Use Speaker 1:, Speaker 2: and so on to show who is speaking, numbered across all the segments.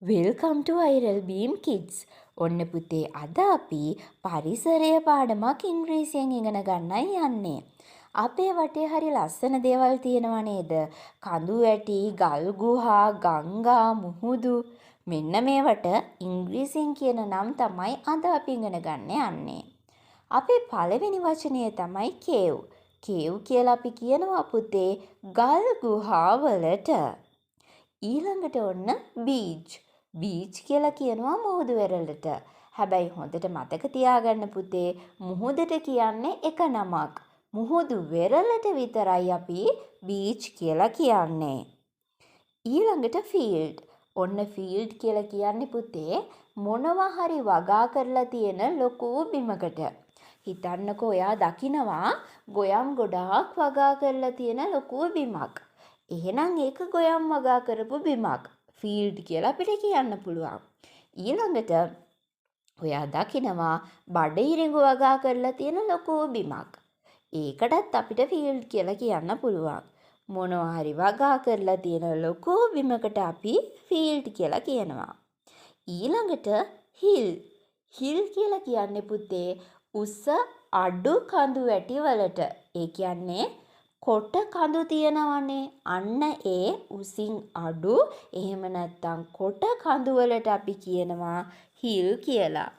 Speaker 1: Welcome ටු අයිරල් beam kids. ඔන්න පුතේ අද අපි පරිසරය පාඩමක් ඉංග්‍රීසියෙන් ඉගෙන ගන්නයි යන්නේ. අපේ වටේ හරි ලස්සන දේවල් තියෙනවා නේද? කඳු වැටි, ගල් ගුහා, ගංගා, මුහුදු. මෙන්න මේවට ඉංග්‍රීසියෙන් කියන නම් තමයි අද අපි ඉගෙන ගන්න යන්නේ. අපේ පළවෙනි වචනය තමයි කේව්. කේව් කියලා අපි කියනවා පුතේ ගල් ගුහා වලට. ඊළඟට ඔන්න බීච්. බීච් කියලා කියනවා මුහුදු වෙරළට. හැබැයි හොඳට මතක තියාගන්න පුතේ මුහුදට කියන්නේ එක නමක්. මුහුදු වෙරළට විතරයි අපි බීච් කියලා කියන්නේ. ඊළඟට ෆීල්ඩ්. ඔන්න ෆීල්ඩ් කියලා කියන්නේ පුතේ මොනවා හරි වගා කරලා තියෙන ලොකු බිමකට. හිතන්නකෝ ඔයා දකිනවා ගොයම් ගොඩාක් වගා කරලා තියෙන ලොකු බිමක්. එහෙනම් ඒක ගොයම් වගා කරපු බිමක්. ෆීල්ඩ් කියලා අපිට කියන්න පුළුවන්. ඊළඟට ඔයා දකිනවා බඩ ඉරිඟු වගා කරලා තියෙන ලොකු බිමක්. ඒකටත් අපිට ෆීල්ඩ් කියලා කියන්න පුළුවන්. මොනවා හරි වගා කරලා තියෙන ලොකු බිමකට අපි ෆීල්ඩ් කියලා කියනවා. ඊළඟට හිල්. හිල් කියලා කියන්නේ පුතේ උස අඩු කඳු වැටි වලට. ඒ කියන්නේ කොට කඳු තියනවනේ අන්න ඒ උසින් අඩු එහෙම නැත්නම් කොට කඳු වලට අපි කියනවා හිල් කියලා.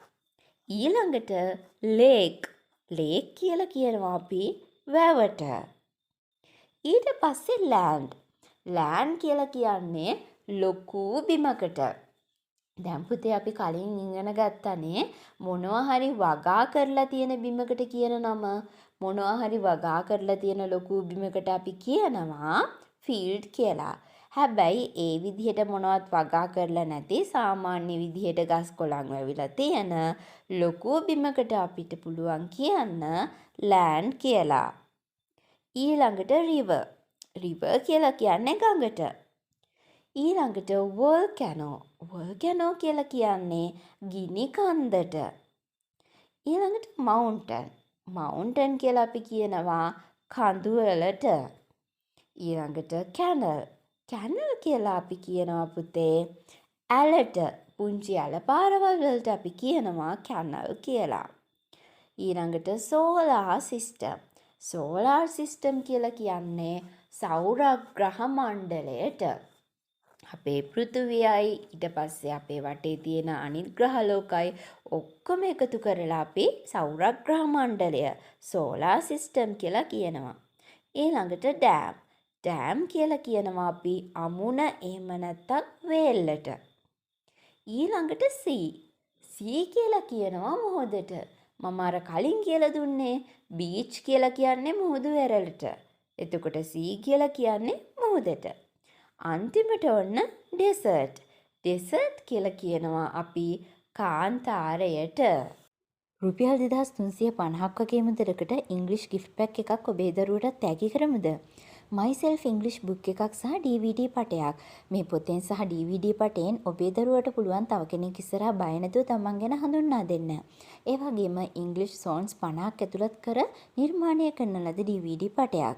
Speaker 1: ඊළඟට ලේක්. ලේක් කියලා කියනවා අපි වැවට. ඊට පස්සේ ලෑන්ඩ්. ලෑන්ඩ් කියලා කියන්නේ ලොකු බිමකට. දැන් පුතේ අපි කලින් ඉගෙන ගත්තනේ මොනවා හරි වගා කරලා තියෙන බිමකට කියන නම. මොනවා හරි වගා කරලා තියෙන ලොකු බිමකට අපි කියනවා ෆීල්ඩ් කියලා. හැබැයි ඒ විදිහට මොනවත් වගා කරලා නැති සාමාන්‍ය විදිහට ගස් කොළන් වැවිලා තියෙන ලොකු බිමකට අපිට පුළුවන් කියන්න ලෑන්ඩ් කියලා. ඊළඟට රිවර්. රිවර් කියලා කියන්නේ ගඟට. ඊළඟට වෝල්කැනෝ. වෝල්කැනෝ කියලා කියන්නේ ගිනි කන්දට. ඊළඟට මවුන්ටන්. මවුන්ටන් කියලා අපි කියනවා කඳු වලට. ඊළඟට කැනල්. කැනල් කියලා අපි කියනවා පුතේ ඇලට. පුංචි ඇල පාරවල් වලට අපි කියනවා කැනල් කියලා. ඊළඟට සෝලාර් සිස්ටම්. සෝලාර් සිස්ටම් කියලා කියන්නේ සෞරග්‍රහ මණ්ඩලයට. අපේ පෘථිවියයි ඊට පස්සේ අපේ වටේ තියෙන අනිත් ග්‍රහලෝකයි ඔක්කොම එකතු කරලා අපි සෞරග්‍රහ මණ්ඩලය සෝලාර් සිස්ටම් කියලා කියනවා. ඊළඟට ඩෑම්. ඩෑම් කියලා කියනවා අපි අමුණ එහෙම නැත්නම් වේල්ලට. ඊළඟට සී. සී කියලා කියනවා මුහුදට. මම අර කලින් කියලා දුන්නේ බීච් කියලා කියන්නේ මුහුදු වෙරළට. එතකොට සී කියලා කියන්නේ මුහුදට. අන්තිමට ඔන්න ඩෙසර්ට්. ඩෙසර්ට් කියලා කියනවා අපි කාන්තාරයට. රුපියල් 2350ක් වගේ මුදලකට ඉංග්‍රීසි ගිෆ්ට් පැක් එකක් ඔබේ දරුවටත් තෑගි කරමුද? myself English book එකක් සහ DVD පටයක්. මේ පොතෙන් සහ DVD පටයෙන් ඔබේ දරුවට පුළුවන් තව කෙනෙක් ඉස්සරහා බය නැතුව තමන් ගැන හඳුන්වා දෙන්න. ඒ වගේම English songs 50ක් ඇතුළත් කර නිර්මාණය කරන ලද DVD පටයක්.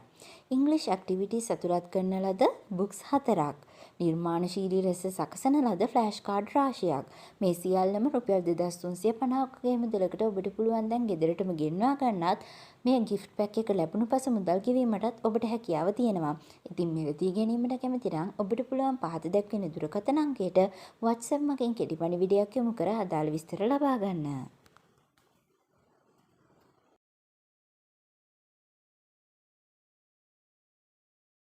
Speaker 1: English activities ඇතුළත් කරන ලද books 4ක්. නිර්මාණශීලී ලෙස සකසන ලද ෆ්ලෑෂ් කාඩ් රාශියක්. මේ සියල්ලම රුපියල් 2350ක් වගේ මුදලකට ඔබට පුළුවන් දැන් ගෙදරටම ගෙන්වා ගන්නත් මේ ගිෆ්ට් පැක් එක ලැබුණු පසු මුදල් ගෙවීමටත් ඔබට හැකියාව තියෙනවා. ඉතින් මෙලදී ගැනීමට කැමති නම් ඔබට පුළුවන් පහත දැක්වෙන දුරකථන අංකයට WhatsApp මගින් කෙටි පණිවිඩයක් යොමු කර අදාළ විස්තර ලබා ගන්න.